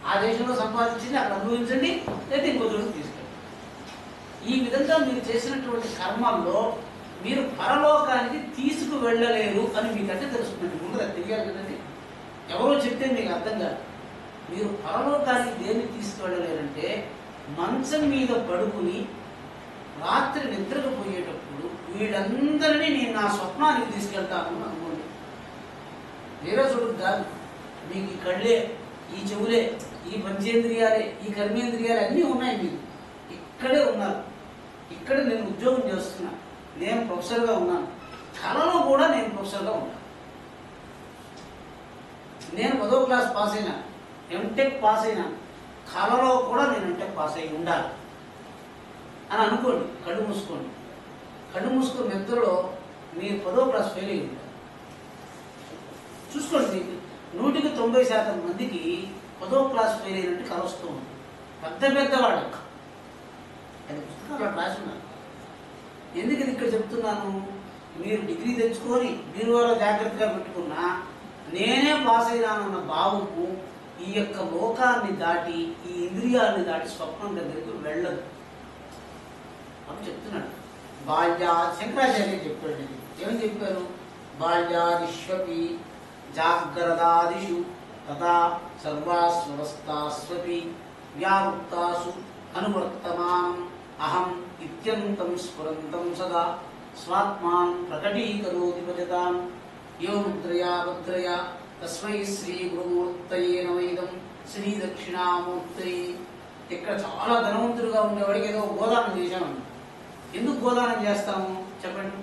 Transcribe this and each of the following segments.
ఆ దేశంలో సంపాదించింది అక్కడ అనుభవించండి, లేదా ఇంకో చోటుకు తీసుకెళ్ళండి. ఈ విధంగా మీరు చేసినటువంటి కర్మల్లో మీరు పరలోకానికి తీసుకు వెళ్ళలేరు అని మీకంటే తెలుస్తుంది. ముందు అది తెలియాలి కదండి. ఎవరో చెప్తే మీకు అర్థం కాదు. మీరు పరలోకానికి దేన్ని తీసుకువెళ్ళలేరంటే మంచం మీద పడుకుని రాత్రి నిద్రకు పోయేటప్పుడు వీళ్ళందరినీ నేను నా స్వప్నానికి తీసుకెళ్తాను అనుకోండి. వేరే చోటుకు కాదు. మీకు ఈ కళ్ళే, ఈ చెవులే, ఈ పంచేంద్రియాలే, ఈ కర్మేంద్రియాలే అన్నీ ఉన్నాయి. మీకు ఇక్కడే ఉన్నారు. ఇక్కడ నేను ఉద్యోగం చేస్తున్నా, నేను ప్రొఫెసర్గా ఉన్నాను. కళలో కూడా నేను ప్రొఫెసర్గా ఉన్నాను. నేను 10వ క్లాస్ పాస్ అయినా, ఎంటెక్ పాస్ అయినా, కళలో కూడా నేను ఎంటెక్ పాస్ అయి ఉండాలి అని అనుకోండి. కళ్ళు మూసుకోండి. కళ్ళు మూసుకుని నిద్రలో మీరు 10వ క్లాస్ ఫెయిల్ అయ్యి ఉంటారు. చూసుకోండి, మీకు 100కి 90% మందికి 10వ క్లాస్ ఫెయిల్ అయినట్టు కళ వస్తూ ఉంది. పెద్దవాళ్ళు అది పుస్తకాలు రాసి ఉన్నారు. ఎందుకు ఇది ఇక్కడ చెప్తున్నాను? మీరు డిగ్రీ తెచ్చుకొని బీరువాలో జాగ్రత్తగా పెట్టుకున్నా నేనే పాస్ అయినానన్న భావము ఈ యొక్క లోకాన్ని దాటి, ఈ ఇంద్రియాలని దాటి స్వప్నం దగ్గరికి వెళ్ళదు. అప్పుడు చెప్తున్నాడు శంకరాచార్య చెప్పాడు. ఏమని చెప్పారు? బాల్యాదిష్వపి జాగ్రత్తాదిషు తథా సర్వాస్వస్థాస్వపి వ్యావృత్తాసు అనువర్తమానం అహం ఇత్యంతం స్ఫురంతం సదా స్వాత్మాన్ ప్రకటీకరోతి భజతాం యో ముద్రయా భద్రయా తస్మై శ్రీ గురుమూర్తయే నమైదం శ్రీ దక్షిణామూర్తయే. ఇక్కడ చాలా ధనవంతుడుగా ఉండేవాడికి ఏదో గోదానం చేశామని. ఎందుకు గోదానం చేస్తాము చెప్పండి?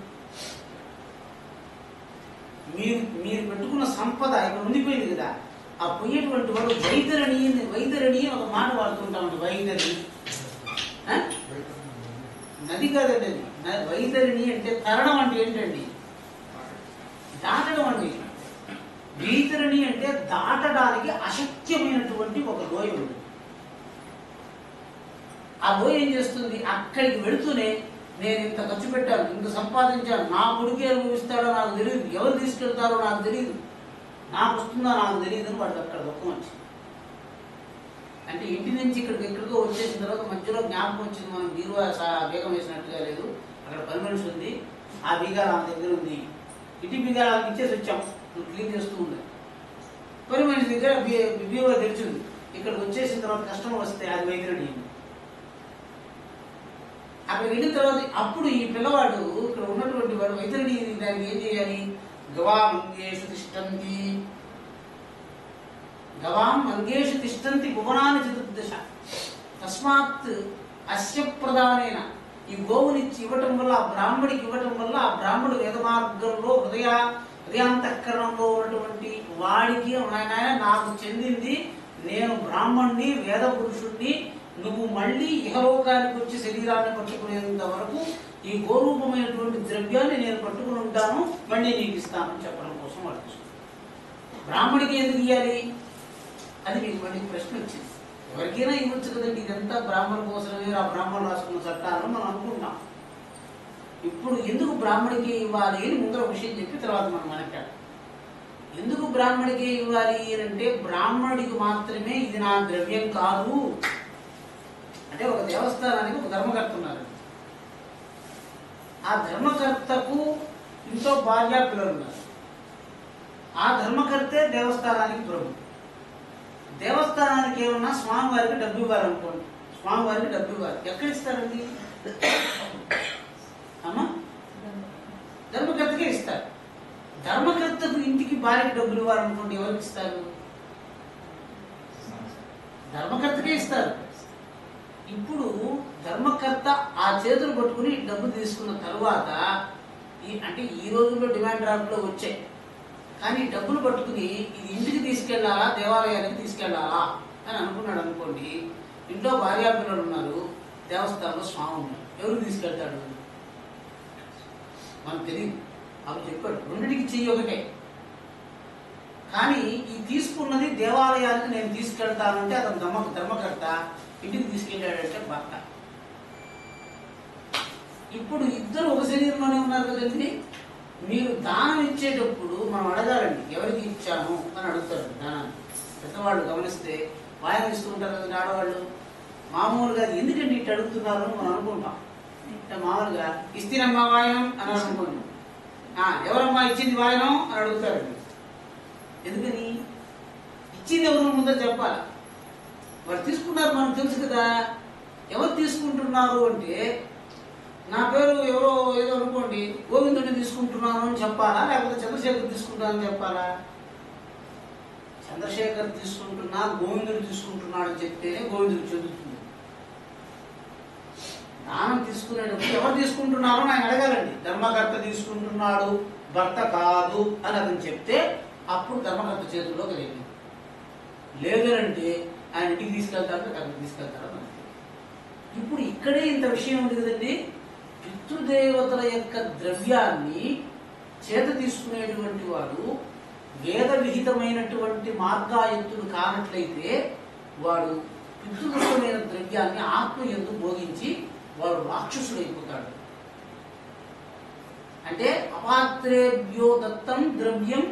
మీరు పెట్టుకున్న సంపద ఇక్కడ ఉండిపోయింది కదా. ఆ పోయేటువంటి వాడు వైతరణి ఒక మాట వాడుతుంటామండి. వైతరణి నది కాదండి. అది వైతరిణి అంటే తరణం అంటే ఏంటండి? దాటడం అండి. వైతరిణి అంటే దాటడానికి అశక్యమైనటువంటి ఒక లోయ ఉంది. ఆ లోయ ఏం చేస్తుంది? అక్కడికి వెళుతూనే నేను ఇంత ఖర్చు పెట్టాను, ఇంత సంపాదించాను, నా కొడుకే అనుభవిస్తాడో నాకు తెలియదు, ఎవరు తీసుకెళ్తారో నాకు తెలియదు, నాకు వస్తుందో నాకు తెలియదు అని వాడికి అక్కడ దుఃఖం వచ్చింది. అంటే ఇంటి నుంచి ఎక్కడికో వచ్చేసిన తర్వాత మధ్యలో జ్ఞాపకం వచ్చింది, మనం బీరువా బీగం వేసినట్టుగా లేదు, అక్కడ పని మనిషి ఉంది, ఆ బీగాలు ఆమె దగ్గర ఉంది, ఇంటి బీగాలు ఆమెకి ఇచ్చేసి వచ్చాం, నువ్వు క్లీన్ చేస్తూ ఉంది. పని మనిషి దగ్గర బీరువా తెరిచింది. ఇక్కడికి వచ్చేసిన తర్వాత కస్టమర్ వస్తే అది వైద్యుడి. అక్కడికి వెళ్ళిన తర్వాత అప్పుడు ఈ పిల్లవాడు ఇక్కడ ఉన్నటువంటి వాడు వైద్యుడి దానికి ఏం చేయాలి? గవామంగేషు తిష్టంతి, గవాం మంగేషు తిష్టంతి భువనాన్ని చతుర్దశ తస్మాత్ అస్య ప్రధానైన. ఈ గోవునిచ్చి ఇవ్వటం వల్ల, ఆ బ్రాహ్మడికి ఇవ్వటం వల్ల, ఆ బ్రాహ్మడు వేద మార్గంలో హృదయాంతఃకరణంలో ఉన్నటువంటి వాడికి నాయన నాకు చెందింది, నేను బ్రాహ్మణ్ణి, వేద పురుషుణ్ణి, నువ్వు మళ్ళీ ఇహలోకానికి వచ్చి శరీరాన్ని పట్టుకునేంత వరకు ఈ గోరూపమైనటువంటి ద్రవ్యాన్ని నేను పట్టుకుని ఉంటాను, మళ్ళీ నీకు ఇస్తానని చెప్పడం కోసం వాడు. బ్రాహ్మడికి ఎందుకు ఇవ్వాలి? అది మీకు మళ్ళీ ప్రశ్న వచ్చింది. ఎవరికైనా ఇవ్వచ్చు కదండి, ఇదంతా బ్రాహ్మణ కోసమే, ఆ బ్రాహ్మణులు రాసుకున్న చట్టాలను మనం అనుకుంటాం. ఇప్పుడు ఎందుకు బ్రాహ్మడికి ఇవ్వాలి అని ముందర విషయం చెప్పి తర్వాత మనం మాట్లాడాలి. ఎందుకు బ్రాహ్మడికి ఇవ్వాలి అంటే, బ్రాహ్మణుడికి మాత్రమే ఇది నా ద్రవ్యం కాదు. అంటే ఒక దేవస్థానానికి ఒక ధర్మకర్త ఉన్నారు. ఆ ధర్మకర్తకు ఇంట్లో భార్య పిల్లలు ఉన్నారు. ఆ ధర్మకర్తే దేవస్థానానికి ప్రభు. దేవస్థానానికి ఏమన్నా స్వామివారికి డబ్బు ఇవ్వాలనుకోండి, స్వామివారికి డబ్బు ఇవ్వాలి. ఎక్కడ ఇస్తారండి? అమ్మా, ధర్మకర్తకే ఇస్తారు. ధర్మకర్తకు ఇంటికి భార్యకి డబ్బులు ఇవ్వాలనుకోండి, ఎవరికి ఇస్తారు? ధర్మకర్తకే ఇస్తారు. ఇప్పుడు ధర్మకర్త ఆ చేతులు పట్టుకుని డబ్బు తీసుకున్న తరువాత అంటే ఈ రోజుల్లో డిమాండ్ డ్రాఫ్ట్లో వచ్చాయి, కానీ డబ్బులు పట్టుకుని ఇది ఇంటికి తీసుకెళ్లాలా, దేవాలయానికి తీసుకెళ్లాలా అని అనుకున్నాడు అనుకోండి. ఇంట్లో భార్యా పిల్లలు ఉన్నారు, దేవస్థానంలో స్వామి ఉన్నారు, ఎవరు తీసుకెళ్తాడు? మనకు తెలియదు. అప్పుడు చెప్పాడు రెండింటికి చెయ్యి ఒకటే. కానీ ఈ తీసుకున్నది దేవాలయానికి నేను తీసుకెళ్తానంటే అతను ధర్మకర్త, ఇంటికి తీసుకెళ్ళాడంటే భర్త. ఇప్పుడు ఇద్దరు ఒక శరీరంలోనే ఉన్నారు కదండి. మీరు దానం ఇచ్చేటప్పుడు మనం అడగాలండి, ఎవరికి ఇచ్చాను అని అడుగుతారు దానాన్ని. పెద్దవాళ్ళు గమనిస్తే వాయన ఇస్తూ ఉంటారు కదండి ఆడవాళ్ళు. మామూలుగా ఎందుకంటే ఇట్లా అడుగుతున్నారు అని మనం అనుకుంటాం. ఇట్లా మామూలుగా ఇస్తేనమ్మా వాయనం అని అనుకుంటాం. ఎవరమ్మా ఇచ్చింది వాయనం అని అడుగుతారండి. ఎందుకని? ఇచ్చింది ఎవరు ముందర చెప్పాలి. వారు తీసుకున్నారు మనకు తెలుసు కదా. ఎవరు తీసుకుంటున్నారు అంటే నా పేరు ఎవరో ఏదో అనుకోండి గోవిందుడిని తీసుకుంటున్నాను అని చెప్పాలా, లేకపోతే చంద్రశేఖర్ తీసుకుంటానని చెప్పాలా? చంద్రశేఖర్ తీసుకుంటున్నా గోవిందుడు తీసుకుంటున్నాడు అని చెప్తేనే గోవిందుడు చెందుతుంది. దానం తీసుకునేటప్పుడు ఎవరు తీసుకుంటున్నారో ఆయన అడగాలండి. ధర్మకర్త తీసుకుంటున్నాడు భర్త కాదు అని అతను చెప్తే అప్పుడు ధర్మకర్త చేతుల్లో కలిగింది. లేదంటే ఆయన ఇంటికి తీసుకెళ్తారు, అక్కడికి తీసుకెళ్తారు. ఇప్పుడు ఇక్కడే ఇంత విషయం ఉంది కదండి. పితృదేవతల యొక్క ద్రవ్యాన్ని చేత తీసుకునేటువంటి వాడు వేద విహితమైనటువంటి మార్గాయత్తులు కానట్లయితే వాడు పితృదత్తమైన ద్రవ్యాన్ని ఆత్మ యందు భోగించి వాడు రాక్షసుడైపోతాడు. అంటే అపాత్రేభ్యో దత్తం ద్రవ్యం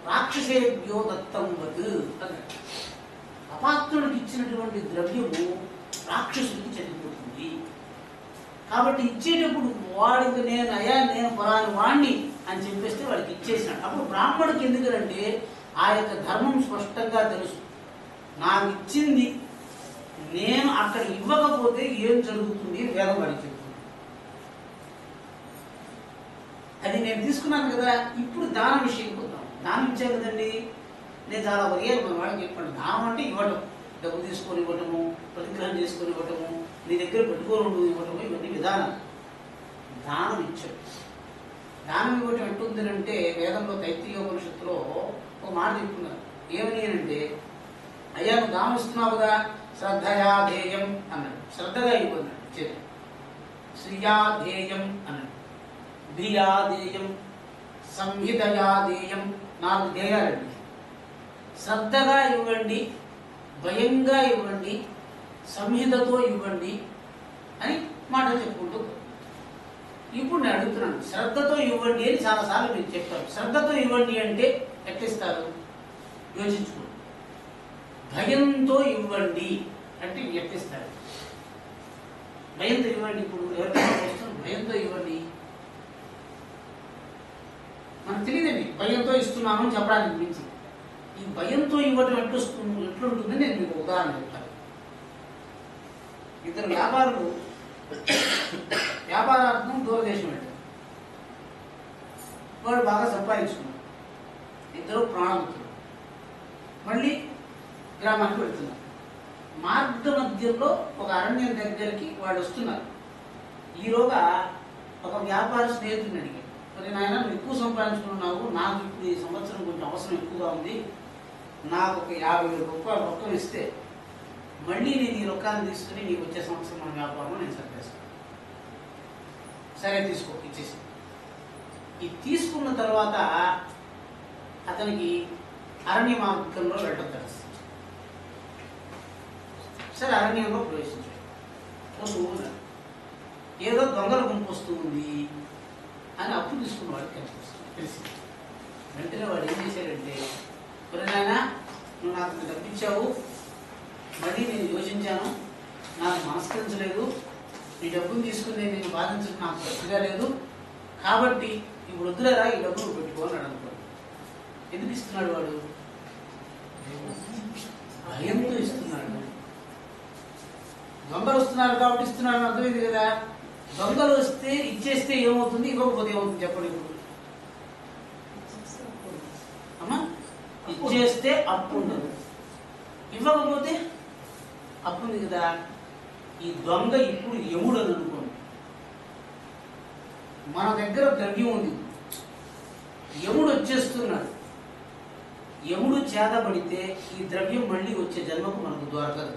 రాక్షసేభ్యో దత్తం వద్ అన్నట్టు. అపాత్రుడికి ఇచ్చినటువంటి ద్రవ్యము రాక్షసుడికి చెందిపోతుంది. కాబట్టి ఇచ్చేటప్పుడు వాడికి నేను పరాని వాణ్ణి అని చెప్పేస్తే వాడికి ఇచ్చేసినాడు. అప్పుడు బ్రాహ్మణుడికి ఎందుకంటే ఆ యొక్క ధర్మం స్పష్టంగా తెలుసు. నాకు ఇచ్చింది నేను అక్కడ ఇవ్వకపోతే ఏం జరుగుతుంది వేదం వాడికి చెప్తుంది. అది నేను తీసుకున్నాను కదా. ఇప్పుడు దానం విషయం పోతాం. దానం ఇచ్చాను కదండి. నేను చాలా వరియాలి మన వాడికి చెప్పండి. దానం అంటే ఇవ్వటం, డబ్బు తీసుకొని ఇవ్వటము, ప్రతిగ్రహం చేసుకొని ఇవ్వటము, నీ దగ్గర పెట్టుకోను ఇవ్వటము, ఇవన్నీ విధానం. దానం ఇచ్చాడు. దానం ఇవ్వటం ఎట్టుందంటే వేదంలో తైత్రీయోపనిషత్తులో ఒక మాట చెప్తున్నారు. ఏమని అంటే, అయ్యా నువ్వు దానం ఇస్తున్నావు కదా, శ్రద్ధయా ధ్యేయం అన్నాడు. శ్రద్ధగా ఇవ్వన్నాడు. చేతి శ్రియాధేయం అన్నాడు, ధియాధేయం, సంహితయాధేయం, 4 ధ్యేయాలండి. శ్రద్ధగా ఇవ్వండి, భయంగా ఇవ్వండి, సంహితతో ఇవ్వండి అని మాటలు చెప్పుకుంటూ. ఇప్పుడు నేను అడుగుతున్నాను, శ్రద్ధతో ఇవ్వండి అని చాలాసార్లు మీరు చెప్పారు. శ్రద్ధతో ఇవ్వండి అంటే ఎట్లిస్తారు యోచించుకోండి. భయంతో ఇవ్వండి అంటే ఎట్లిస్తారు? భయంతో ఇవ్వండి. ఇప్పుడు ఎవరికైనా వస్తుంది భయంతో ఇవ్వండి, మనకు తెలియదండి. భయంతో ఇస్తున్నాను అని చెప్పడానికి మించి ఈ భయంతో ఇవ్వటం ఎట్లుంటుందని నేను మీకు ఉదాహరణ చెప్తాను. ఇద్దరు వ్యాపారులు వ్యాపారార్థం దూరదేశం వెళ్ళారు. వాడు బాగా సంపాదించుకున్నారు. ఇద్దరు ప్రాణమిత్రులు. మళ్ళీ గ్రామానికి వెళ్తున్నారు. మార్గ మధ్యంలో ఒక అరణ్యం దగ్గరికి వాళ్ళు వస్తున్నారు. ఈలోగా ఒక వ్యాపార స్నేహితుడిని అడిగాడు, మరి నాయన నువ్వు ఎక్కువ సంపాదించుకున్నావు, నాకు ఇప్పుడు ఈ సంవత్సరం కొంచెం అవసరం ఎక్కువగా ఉంది, నాకు ఒక 50,000 రూపాయలు రొక్కం ఇస్తే మళ్ళీ నేను ఈ రొక్కాన్ని తీసుకుని నీకు వచ్చే సంవత్సరం మన వ్యాపారంలో నేను సరిచేస్తాను. సరే తీసుకో ఇచ్చేసి. ఇది తీసుకున్న తర్వాత అతనికి అరణ్య మార్గంలో వెళ్ళడం తెలుస్తుంది. సరే అరణ్యంలో ప్రవేశించాడు. పోతూ ఉన్నాడు. ఏదో దొంగల గుంపు వస్తూ ఉంది అని అప్పు తీసుకున్నవాడు తెలిసింది. వెంటనే వాడు ఏం చేశాడంటే, నాయనా నువ్వు నాకు డబ్బిచ్చావు, మళ్ళీ నేను యోచించాను, నాకు మనస్కరించలేదు, నీ డబ్బును తీసుకుని నేను బాధించడం నాకు తప్పుగా లేదు, కాబట్టి ఇప్పుడు వద్దులేరా ఈ డబ్బును పెట్టుకోని అనుకోడు. ఎందుకు ఇస్తున్నాడు వాడు? భయంతో ఇస్తున్నాడు. దొంగలు వస్తున్నారు కాబట్టి ఇస్తున్నాడు అర్థమైంది కదా. దొంగలు వస్తే ఇచ్చేస్తే ఏమవుతుంది, ఇవ్వకపోతే ఏమవుతుంది చెప్పండి. ఇప్పుడు అమ్మా ఇచ్చేస్తే అప్పు ఉండదు, ఇవ్వకపోతే అప్పు ఉంది కదా. ఈ దొంగ ఇప్పుడు యముడు అని అనుకోండి. మన దగ్గర ద్రవ్యం ఉంది, యముడు వచ్చేస్తున్నాడు. యముడు చేతబడితే ఈ ద్రవ్యం మళ్ళీ వచ్చే జన్మకు మనకు దొరకదు.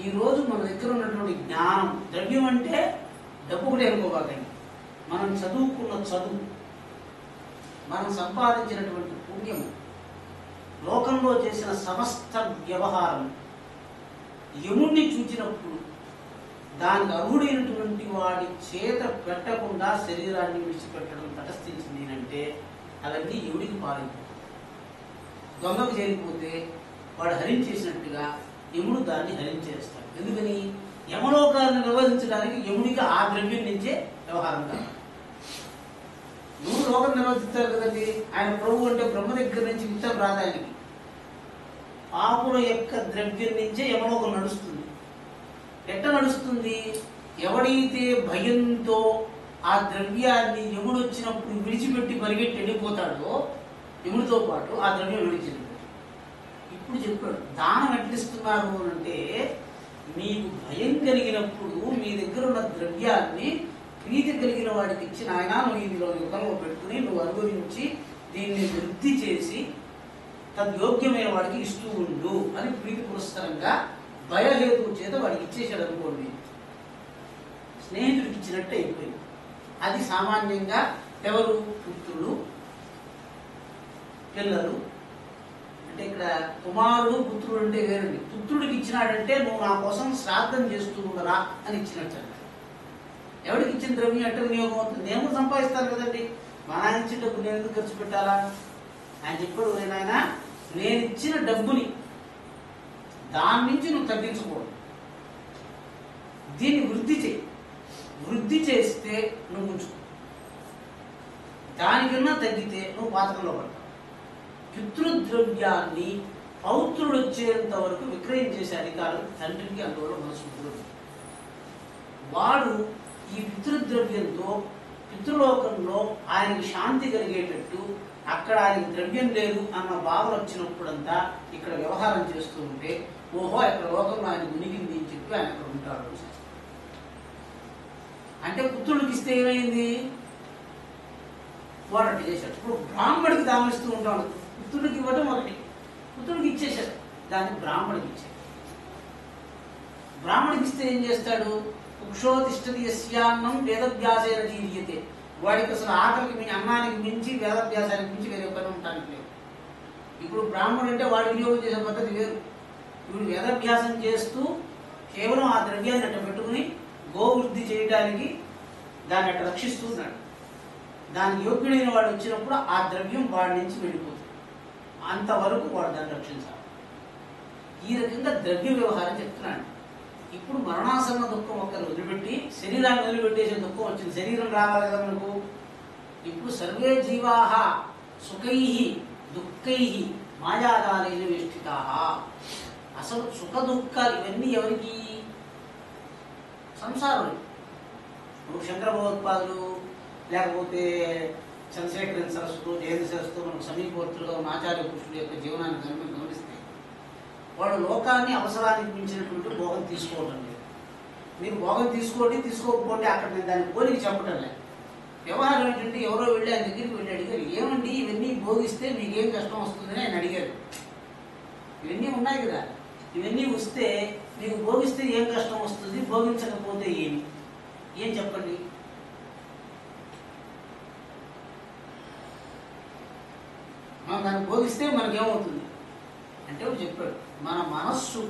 ఈరోజు మన దగ్గర ఉన్నటువంటి జ్ఞానం, ద్రవ్యం అంటే డబ్బు కూడా అనుకోవాలండి. మనం చదువుకున్న చదువు, మనం సంపాదించినటువంటి పుణ్యము, లోకంలో చేసిన సమస్త వ్యవహారం యముడిని చూచినప్పుడు దానికి అర్హుడైనటువంటి వాడి చేత పెట్టకుండా శరీరాన్ని విడిచిపెట్టడం తటస్థించింది అంటే అవన్నీ యముడికి పాలైపోతాయి. దొంగకు చేరిపోతే వాడు హరించేసినట్టుగా యముడు దాన్ని హరించేస్తాడు. ఎందుకని? యమలోకాన్ని నిర్వహించడానికి యముడికి ఆ ద్రవ్యం నుంచే వ్యవహారం కావాలి. నువ్వు లోకం నిర్వహిస్తారు కదండి. ఆయన ప్రభు అంటే బ్రహ్మ దగ్గర నుంచి విత్తం రాదు ఆయనకి. పాపుల యొక్క ద్రవ్యం నుంచే యమలోకం నడుస్తుంది. ఎట్ట నడుస్తుంది? ఎవడైతే భయంతో ఆ ద్రవ్యాన్ని యముడు వచ్చినప్పుడు విడిచిపెట్టి పరిగెట్టి వెళ్ళిపోతాడో యముడితో పాటు ఆ ద్రవ్యం విడిచిపెట్టాడు. ఇప్పుడు చెప్పాడు దానం ఎట్లిస్తున్నారు అంటే, మీకు భయం కలిగినప్పుడు మీ దగ్గర ఉన్న ద్రవ్యాన్ని ప్రీతి కలిగిన వాడికి ఇచ్చి, నాయన నువ్వు ఇందులో యుగంలో పెట్టుకుని నువ్వు అనుభవించి దీన్ని వృద్ధి చేసి తద్యోగ్యమైన వాడికి ఇస్తూ ఉండు అని ప్రీతి పురస్కరంగా భయహేతువు చేత వాడికి ఇచ్చేసాడు అనుకోండి. స్నేహితుడికి ఇచ్చినట్టే అయిపోయింది. అది సామాన్యంగా ఎవరు? పుత్రులు, పిల్లలు. అంటే ఇక్కడ కుమారుడు పుత్రుడు అంటే వేరండి. పుత్రుడికి ఇచ్చినాడంటే నువ్వు నా కోసం శ్రాద్ధం చేస్తూ ఉండరా అని ఇచ్చినట్టు. ఎవరికి ఇచ్చిన ద్రవ్యం ఎట్ట వినియోగం అవుతుంది? నేను సంపాదిస్తాను కదండి, మా నాయన ఇచ్చిన డబ్బు నేను ఎందుకు ఖర్చు పెట్టాలా? ఆయన చెప్పాడు, నాయన నేను ఇచ్చిన డబ్బుని దాని నుంచి నువ్వు తగ్గించకూడదు, దీన్ని వృద్ధి చేయి. వృద్ధి చేస్తే నువ్వు ఉంచుకో, దానికన్నా తగ్గితే నువ్వు పాతకంలో పడతావు. పితృద్రవ్యాన్ని పౌత్రుడు వచ్చేంత వరకు విక్రయం చేసే అధికారం తండ్రికి అందువల్ల మనసు. వాడు ఈ పితృద్రవ్యంతో పితృలోకంలో ఆయనకి శాంతి కలిగేటట్టు, అక్కడ ఆయనకి ద్రవ్యం లేదు అన్న భావన వచ్చినప్పుడంతా ఇక్కడ వ్యవహారం చేస్తూ ఉంటే, ఓహో ఇక్కడ లోకంలో ఆయన మునిగింది అని చెప్పి ఆయన అక్కడ ఉంటాడు. అంటే పుత్రుడికి ఇస్తే ఏమైంది? వాడు అట్లా చేశాడు. ఇప్పుడు బ్రాహ్మడికి దామిస్తూ ఉంటాడు. పుత్రుడికి ఇవ్వటం ఒకటి, పుత్రుడికి ఇచ్చేశాడు, దాన్ని బ్రాహ్మడికి ఇచ్చాడు. బ్రాహ్మడికి ఇస్తే ఏం చేస్తాడు? కుక్షోతిష్టతి యస్యాన్నం వేదవ్యాసేన జీర్యతే. వాడికి అసలు ఆకలికి అన్నానికి మించి వేదవ్యాసానికి మించి వేరే పని ఉండటానికి లేదు. ఇప్పుడు బ్రాహ్మణుడు అంటే వాడు వినియోగం చేసే పద్ధతి వేరు. ఇప్పుడు వేదభ్యాసం చేస్తూ కేవలం ఆ ద్రవ్యాన్ని అట్ట పెట్టుకుని గోవృద్ధి చేయడానికి దాన్ని అట్ట రక్షిస్తున్నాడు. దానికి యోగ్యుడైన వాడు వచ్చినప్పుడు ఆ ద్రవ్యం వాడి నుంచి వెళ్ళిపోతుంది. అంతవరకు వాడు దాన్ని రక్షించాలి. ఈ రకంగా ద్రవ్య వ్యవహారం చెప్తున్నాడు. ఇప్పుడు మరణాసన్న దుఃఖం ఒక్కరు వదిలిపెట్టి శరీరాన్ని వదిలిపెట్టేసే దుఃఖం వచ్చింది. శరీరం రావాలి కదా మనకు. ఇప్పుడు సర్వే జీవాహ సుఖై దుఃఖై మాయాజాలైన వేష్టితా. అసలు సుఖ దుఃఖాలు ఇవన్నీ ఎవరికి? సంసారులు. ఇప్పుడు శంకర భగవత్పాదులు లేకపోతే చంద్రశేఖర సరస్సుతో జయంతి సరస్సుతో మనకు సమీపవర్తులుగా ఉన్న ఆచార్య పురుషుల యొక్క జీవనాన్ని గమనిస్తే వాడు లోకాన్ని అవసరానికి మించినటువంటి భోగం తీసుకోవటం లేదు. మీరు భోగం తీసుకోండి తీసుకోకపోండి, అక్కడ నేను దాన్ని పోలికి చెప్పటం లేదు. వ్యవహారం ఏంటంటే ఎవరో వెళ్ళి ఆయన దగ్గరికి వెళ్ళి అడిగారు, ఏమండి ఇవన్నీ భోగిస్తే మీకేం కష్టం వస్తుందని ఆయన అడిగారు. ఇవన్నీ ఉన్నాయి కదా, ఇవన్నీ వస్తే మీకు భోగిస్తే ఏం కష్టం వస్తుంది, భోగించకపోతే ఏం చెప్పండి? మనం దాన్ని భోగిస్తే మనకేమవుతుంది అంటే చెప్పాడు, మన మనస్సు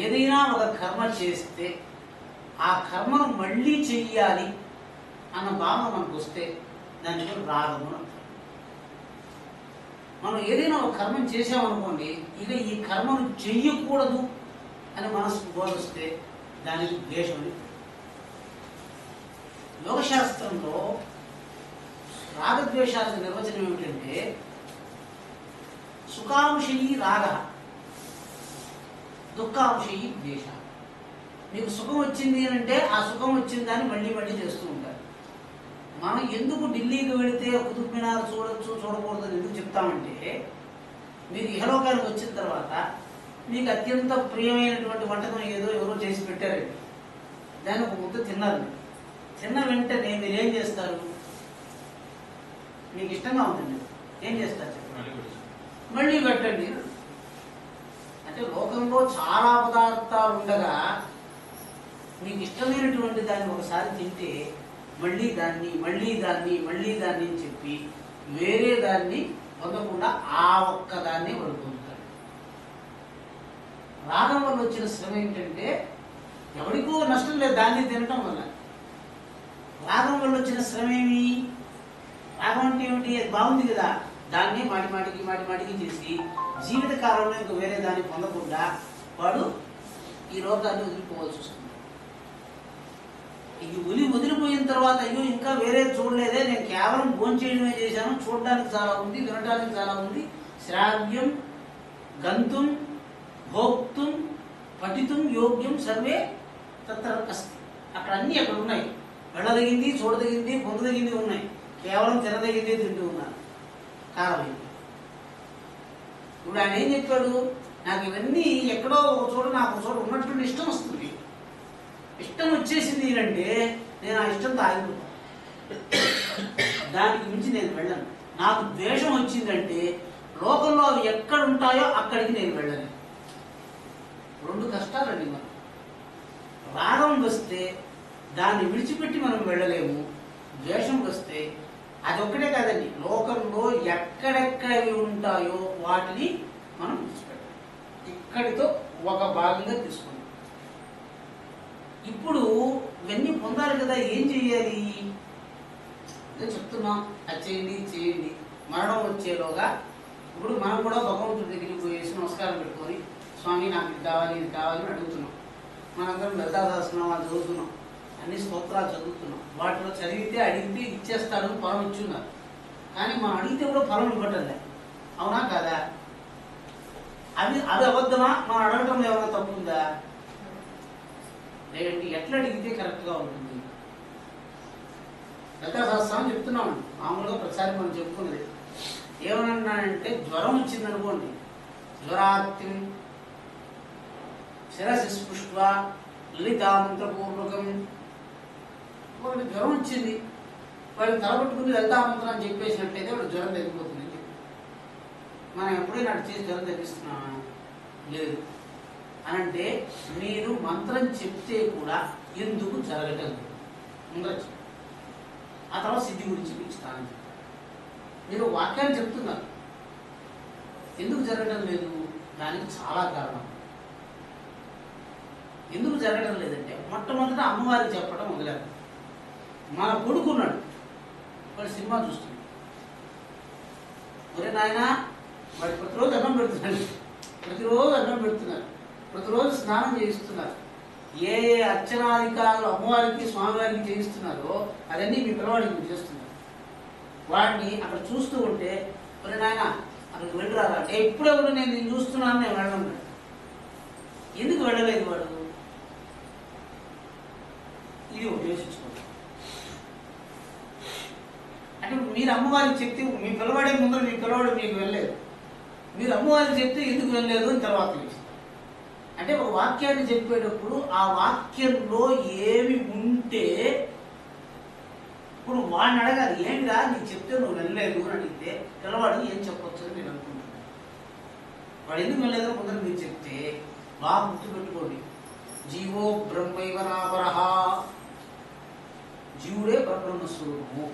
ఏదైనా ఒక కర్మ చేస్తే ఆ కర్మను మళ్ళీ చెయ్యాలి అన్న భావన మనకు వస్తే దాని పేరు రాగము అంటారు. మనం ఏదైనా ఒక కర్మను చేసామనుకోండి, ఇక ఈ కర్మను చెయ్యకూడదు అని మనసుకు బోధిస్తే దానికి ద్వేషం అని. యోగశాస్త్రంలో రాగద్వేషాలకు నిర్వచనం ఏమిటంటే, సుఖాంశయీ రాగ, దుఃఖాంశయీ ద్వేష. మీకు సుఖం వచ్చింది అంటే ఆ సుఖం వచ్చిన దాన్ని మళ్ళీ మళ్ళీ చేస్తూ ఉంటారు. మనం ఎందుకు ఢిల్లీకి వెళితే కుతుబ్ మినార్ చూడొచ్చు చూడకూడదు అని ఎందుకు చెప్తామంటే, మీరు ఇహలోకానికి వచ్చిన తర్వాత మీకు అత్యంత ప్రియమైనటువంటి వంటకం ఏదో ఎవరో చేసి పెట్టారండి, దాన్ని ఒక ముద్ద తిన్నారు. తిన్న వెంటనే మీరు ఏం చేస్తారు? మీకు ఇష్టంగా ఉంటుంది, ఏం చేస్తారు చెప్పండి? మళ్ళీ పెట్టండి. అంటే లోకంలో చాలా పదార్థాలు ఉండగా మీకు ఇష్టమైనటువంటి దాన్ని ఒకసారి తింటే మళ్ళీ దాన్ని మళ్ళీ దాన్ని మళ్ళీ దాన్ని అని చెప్పి వేరే దాన్ని పొందకుండా ఆ ఒక్కదాన్ని వాళ్ళు పొందుతారు. రాగం వల్ల వచ్చిన శ్రమ ఏంటంటే, ఎవరికో నష్టం లేదు దాన్ని తినటం వల్ల. రాగం వల్ల వచ్చిన శ్రమ ఏమి? రాగం అంటే ఏమిటి? అది బాగుంది కదా, దాన్ని మాటికి చేసి జీవితకాలంలో ఇంకా వేరే దాన్ని పొందకుండా వాడు ఈ లోకాన్ని వదిలిపోవాల్సి వస్తుంది. ఇది వదిలిపోయిన తర్వాత అయ్యో ఇంకా వేరే చూడలేదే, నేను కేవలం భోంచేయడమే చేశాను, చూడడానికి చాలా ఉంది, వినడానికి చాలా ఉంది, శ్రావ్యం గంతుం భోక్తుం పఠితుం యోగ్యం సర్వే తత్ర అస్తి. అక్కడ అన్నీ అక్కడ ఉన్నాయి, వెళ్ళదగింది, చూడదగింది, పొందదగింది ఉన్నాయి, కేవలం తినదగింది తింటూ ఉన్నారు కాలమైంది. ఇప్పుడు ఆయన ఏం చెప్పాడు, నాకు ఇవన్నీ ఎక్కడో ఒక చోట నాకు ఒక చోట ఉన్నటువంటి ఇష్టం వస్తుంది. ఇష్టం వచ్చేసింది అంటే నేను ఆ ఇష్టంతో ఆగిపోతాను, దానికి మించి నేను వెళ్ళను. నాకు ద్వేషం వచ్చిందంటే లోకంలో అవి ఎక్కడ ఉంటాయో అక్కడికి నేను వెళ్ళను. రెండు కష్టాలండి. మనం రాగం వస్తే దాన్ని విడిచిపెట్టి మనం వెళ్ళలేము, ద్వేషం వస్తే అది ఒక్కటే కాదండి, లోకంలో ఎక్కడెక్కడవి ఉంటాయో వాటిని మనం విడిచిపెట్టాలి. ఇక్కడితో ఒక భాగంగా తీసుకున్నాం. ఇప్పుడు ఇవన్నీ పొందాలి కదా, ఏం చెయ్యాలి అదే చెప్తున్నాం. అది చేయండి. మరణం వచ్చేలోగా ఇప్పుడు మనం కూడా భగవంతుడి దగ్గరికి పోయేసి నమస్కారం పెట్టుకొని స్వామి నాకు ఇది కావాలి అని అడుగుతున్నాం. మనందరం లలితా సహస్రనామాలు చదువుతున్నాం, అన్ని స్తోత్రాలు చదువుతున్నాం. వాటిలో చదివితే అడిగితే ఇచ్చేస్తాడు, ఫలం ఇచ్చున్నారు. కానీ మనం అడిగితే కూడా ఫలం ఇవ్వటంలే, అవునా కాదా? అది అబద్ధమా? మనం అడగటం ఏమైనా తప్పుందా? లేదండి, ఎట్లా అడిగితే కరెక్ట్గా ఉంటుంది? లలితా సహస్రనామం చెప్తున్నాం మామూలుగా ప్రతిసారి మనం చెప్పుకున్నది. ఏమన్నానంటే జ్వరం వచ్చిందనుకోండి, జ్వరార్తిం శిరసి స్పృష్వ లలితామంత్రపూర్వకం. ఒకటి జ్వరం వచ్చింది, వాడికి తలబట్టుకుని లలితామంత్రం అని చెప్పేసినట్లయితే వాడు జ్వరం తగ్గిపోతుంది. మనం ఎప్పుడైనా అటు చేసి జ్వరం తగ్గిస్తున్నామా? లేదు. అనంటే మీరు మంత్రం చెప్తే కూడా ఎందుకు జరగటం లేదు ఉండొచ్చు. ఆ తర్వాత సిద్ధి గురించి మీకు స్థానం చెప్తారు. మీరు వాక్యాన్ని చెప్తున్నారు, ఎందుకు జరగటం లేదు? దానికి చాలా కారణం. ఎందుకు జరగడం లేదంటే మొట్టమొదట అమ్మవారికి చెప్పడం మొదలెట్టారు. మన కొడుకున్నాడు, వాడు సినిమా చూస్తున్నాడు. ఒరే నాయన, వాడు ప్రతిరోజు అన్నం పెడుతున్నాడు, ప్రతిరోజు స్నానం చేయిస్తున్నారు. ఏ అర్చనాధికారులు అమ్మవారికి స్వామివారికి చేయిస్తున్నారో అవన్నీ మీ పిల్లవాడికి మీరు చేస్తున్నారు. వాడిని అక్కడ చూస్తూ ఉంటే ఒరే నాయన అక్కడికి వెళ్ళరారా, ఎప్పుడెప్పుడు నేను చూస్తున్నాను, నేను వెళ్ళడం. ఎందుకు వెళ్ళలేదు వాడు? ఇది ఉపయోగించుకోండి. అంటే మీరు అమ్మవారికి చెప్తే మీ పిల్లవాడే ముందర మీ పిల్లవాడు మీకు వెళ్ళలేదు, మీరు అమ్మవారికి చెప్తే ఎందుకు వెళ్ళలేదు అని తర్వాత తెలుసు. అంటే ఒక వాక్యాన్ని చెప్పేటప్పుడు ఆ వాక్యంలో ఏమి ఉంటే ఇప్పుడు వాడిని అడగాలి, ఏంటిరా నీకు చెప్తే నువ్వు వెళ్ళలేదు అని అడిగితే పిల్లవాడు ఏం చెప్పొచ్చు అని నేను అనుకుంటున్నాను. వాడు ఎందుకు వెళ్ళలేదో ముందర మీరు చెప్తే బాగా గుర్తుపెట్టుకోండి. జీవో బ్రహ్మైవ నాపరః, జీవుడే పరబ్రహ్మస్వరూపము,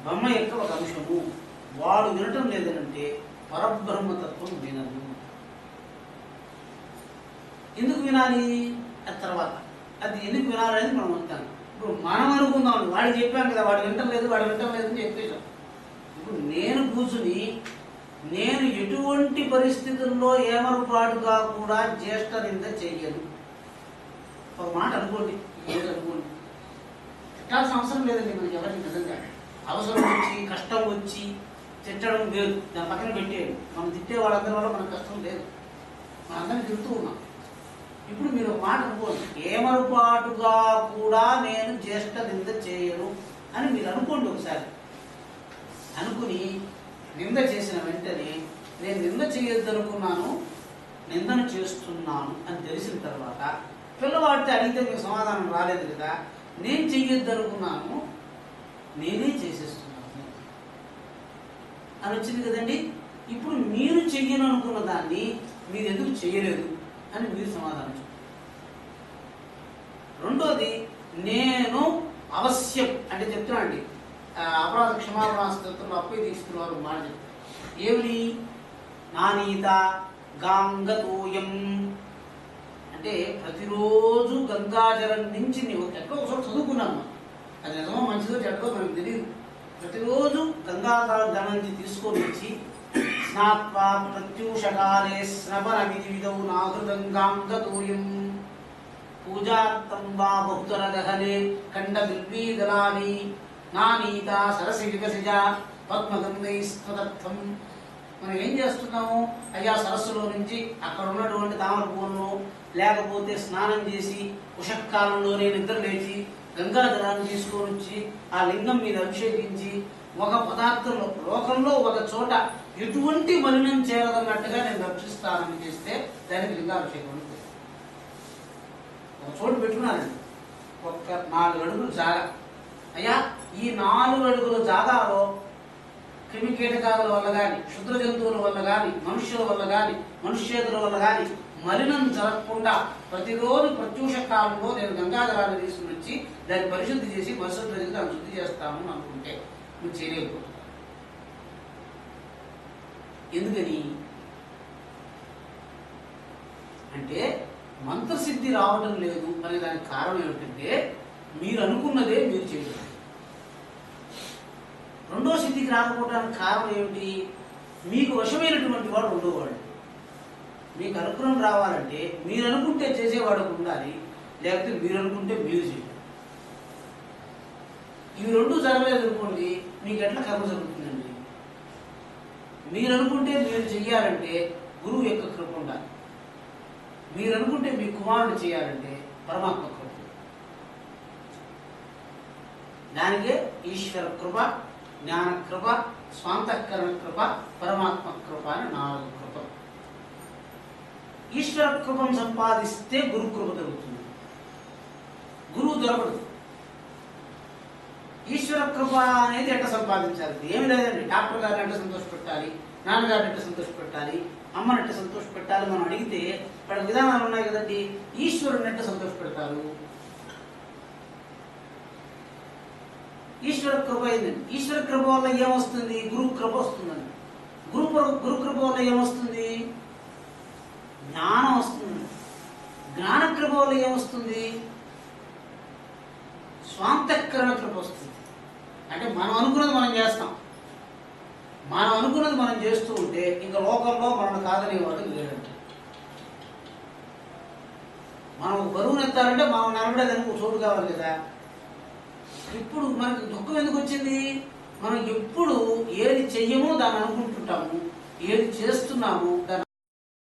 బ్రహ్మ యొక్క ఒక అంశము. వాడు వినటం లేదనంటే పరబ్రహ్మతత్వం వినదు. ఎందుకు వినాలి? అది తర్వాత అది ఎందుకు వినాలనేది మనం అంటాం. ఇప్పుడు మనం అనుకుందాం, వాడికి చెప్పాం కదా, వాడు వినటం లేదు అని చెప్పేసాం. ఇప్పుడు నేను కూర్చుని నేను ఎటువంటి పరిస్థితుల్లో ఏమరుపాటుగా కూడా జ్యేష్ఠ నింద చెయ్యను. ఒక మాట అనుకోండి, ఏది అనుకోండి, తిట్టాల్సిన అవసరం లేదండి మనకి ఎవరికి. నిజంగా అవసరం వచ్చి కష్టం వచ్చి తిట్టడం లేదు, దాని పక్కన పెట్టేయండి. మనం తిట్టే వాళ్ళందరి వల్ల మనకు కష్టం లేదు, మనందరినీ తిడుతూ ఉన్నాం. ఇప్పుడు మీరు ఒక మాట అనుకోండి, ఏమరుపాటుగా కూడా నేను జ్యేష్ఠ నింద చేయను అని మీరు అనుకోండి. ఒకసారి అనుకుని నింద చేసిన వెంటనే నేను నింద చేయొద్దు అనుకున్నాను, నిందను చేస్తున్నాను అని తెలిసిన తర్వాత పిల్లవాడితే అడిగితే మీకు సమాధానం రాలేదు కదా, నేను చెయ్యొద్దు అనుకున్నాను నేనే చేసేస్తున్నాను అని వచ్చింది కదండి. ఇప్పుడు మీరు చెయ్యను అనుకున్న దాన్ని మీరు ఎందుకు చేయలేదు అని మీరు సమాధానం చెప్పారు. రెండోది, నేను అవశ్యం అంటే చెప్తున్నానండి, అపరాధ క్షమాపణ స్తోత్రంలో అప్పే తీసుకున్నారు మాట చెప్తారు. ఏమిటి? నానీత గాంగతోయం అంటే ప్రతిరోజు గంగాజలం నుంచి ఎక్కడో ఒకసారి చదువుకున్నాను. అది నిజమో మంచిదో చెడ్డదో మనకు తెలియదు. ప్రతిరోజు గంగాధనాన్ని తీసుకొని వచ్చి స్నాత్వా ప్రత్యూషకాలే స్నపన విధి విధౌ నాహృతంగాం గతోయం పూజార్థం వా బహుతర దహనే కండ బిల్వీదలాని నానీత సరసి వికసిజ పద్మగంధైస్తదర్థం. మనం ఏం చేస్తున్నాము? అయ్యా సరస్సులో నుంచి అక్కడ ఉన్నటువంటి తామర పువ్వులను లేకపోతే స్నానం చేసి ఉషకాలంలోనే నిద్ర లేచి గంగాజలాన్ని తీసుకొని వచ్చి ఆ లింగం మీద అభిషేకించి ఒక పదార్థంలో లోకంలో ఒక చోట ఎటువంటి మలినం చేరదన్నట్టుగా నేను రక్షిస్తానని చేస్తే దానికి లింగాభిషేకం అని పేరు. ఒక చోటు పెట్టుకున్నానండి, ఒక్క 4 అడుగులు జాగా. అయ్యా ఈ 4 అడుగుల జాగాలో క్రిమికీటకాల వల్ల కానీ, క్షుద్ర జంతువుల వల్ల కానీ, మనుష్యుల వల్ల కానీ, మనుష్యేతుల వల్ల కానీ మలినం జరగకుండా ప్రతిరోజు ప్రత్యూష కాలంలో నేను గంగాధరాన్ని తీసుకుని వచ్చి దాన్ని పరిశుద్ధి చేసి మరుసటి రోజుకి దాన్ని శుద్ధి చేస్తాను అనుకుంటే నువ్వు చేయలేకపోతావు. ఎందుకని అంటే మంత్రసిద్ధి రావడం లేదు అనే దానికి కారణం ఏమిటంటే మీరు అనుకున్నదే మీరు చేయలేదు. రెండో సిద్ధికి రాకపోవడానికి కారణం ఏమిటి? మీకు వశమైనటువంటి వాడు రెండోవాడు. మీకు అనుగ్రహం రావాలంటే మీరు అనుకుంటే చేసేవాడు ఉండాలి, లేకపోతే మీరు అనుకుంటే మీరు చేయాలి. ఇవి రెండు జరగలేదు అనుకోండి, మీకు ఎట్లా కర్మ జరుగుతుందండి? మీరు అనుకుంటే మీరు చెయ్యాలంటే గురువు యొక్క కృప ఉండాలి. మీరు అనుకుంటే మీ కుమారుడు చేయాలంటే పరమాత్మ కృప. దానికే ఈశ్వర కృప, జ్ఞాన కృప, స్వాంతఃకరణ కృప, పరమాత్మ కృప అని 4 కృపలు. ఈశ్వర కృపను సంపాదిస్తే గురు కృప దొరుకుతుంది, గురువు దొరకదు. ఈశ్వర కృప అనేది ఎట్లా సంపాదించాలి? ఏమి లేదండి, డాక్టర్ గారిని ఎట్లా సంతోషపెట్టాలి, నాన్నగారిని ఎట్లా సంతోషపెట్టాలి, అమ్మని ఎట్లా సంతోషపెట్టాలి మనం అడిగితే ఇక్కడ విధానాలు ఉన్నాయి కదండి. ఈశ్వరుని ఎట్లా సంతోషపెడతారు? ఈశ్వర కృప అయిందండి. ఈశ్వర కృప వల్ల ఏమొస్తుంది? గురు కృప వస్తుందండి. గురు కృప వల్ల ఏమొస్తుంది? జ్ఞానం వస్తుంది. జ్ఞాన కృప వల్ల ఏమొస్తుంది? స్వాంతఃకరణ కృప వస్తుంది. అంటే మనం అనుకున్నది మనం చేస్తాం. మనం అనుకున్నది మనం చేస్తూ ఉంటే ఇంకా లోకంలో మనం కాదనేవాడు లేదంటే. మనం బరువును ఎత్తాలంటే మనం నిలబడేదానికి ఒక చోటు కావాలి కదా. ఇప్పుడు మనకి దుఃఖం ఎందుకు వచ్చింది? మనం ఎప్పుడు ఏది చెయ్యమో దాన్ని అనుకుంటుంటాము, ఏది చేస్తున్నాము దాన్ని